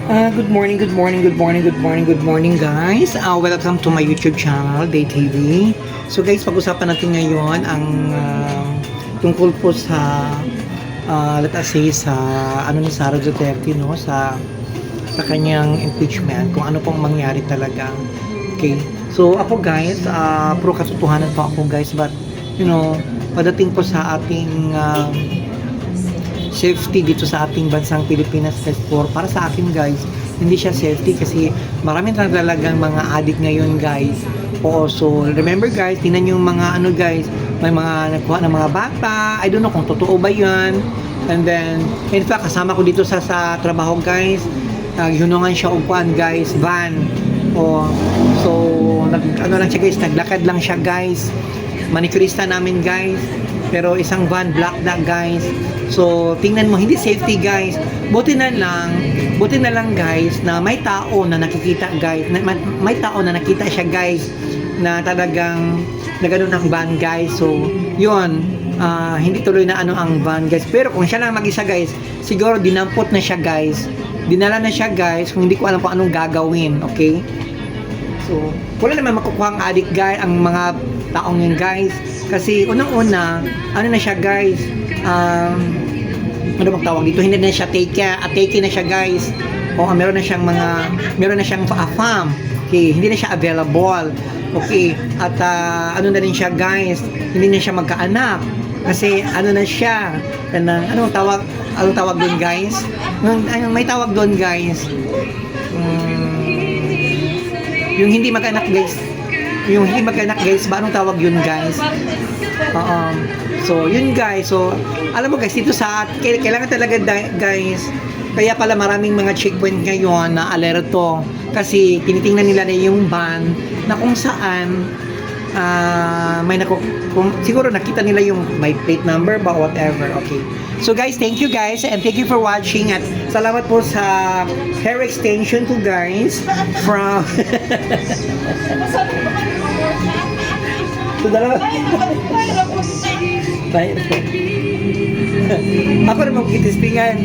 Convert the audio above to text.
Good morning, good morning, good morning, good morning, good morning guys. Welcome to my YouTube channel, Day TV. So guys, pag-usapan natin ngayon ang tungkol po sa let us say sa ano ni Sara Duterte, no, sa kanyang impeachment, kung ano pong mangyari talaga. Okay. So ako guys, pro katotohanan po ako guys, but you know, padating po sa ating safety dito sa ating bansang Pilipinas guys, para sa akin guys, hindi siya safety kasi maraming talagang mga addict ngayon guys. Oo, so remember guys, tingnan yung mga ano guys, may mga nakuha ng mga bata, I don't know kung totoo ba yan. And then in fact, kasama ko dito sa trabaho guys, hunungan siya upuan guys, van. So ano lang siya guys, naglakad lang siya guys, manicurista namin guys, pero isang van, black na guys. So tingnan mo, hindi safety guys. Buti na lang guys na may tao na nakikita guys, may tao na nakita siya guys na talagang na ganun ang van guys. So yun, hindi tuloy na ano ang van guys, pero kung siya lang mag-isa guys, siguro dinampot na siya guys, dinala na siya guys, kung hindi ko alam kung anong gagawin. Okay, so wala naman makukuha ang addict guys, ang mga taong yun guys, kasi unang-una ano na siya guys, ano bang tawag dito, hindi na siya take na siya guys. O meron na siyang FAM. Okay, hindi na siya available. Okay, at ano na rin siya guys, hindi na siya magkaanak kasi ano na siya, anong tawag doon guys, may tawag doon guys, yung hindi magkaanak guys, ba anong tawag yun guys? So yun guys, so alam mo guys, dito sa kailangan talaga guys, kaya pala maraming mga checkpoint ngayon na alerto kasi tinitingnan nila na yung van na kung saan siguro nakita nila yung may plate number ba whatever. Okay, so guys, thank you guys and thank you for watching at salamat po sa hair extension ko guys from so dalawa ako na magkitistingan.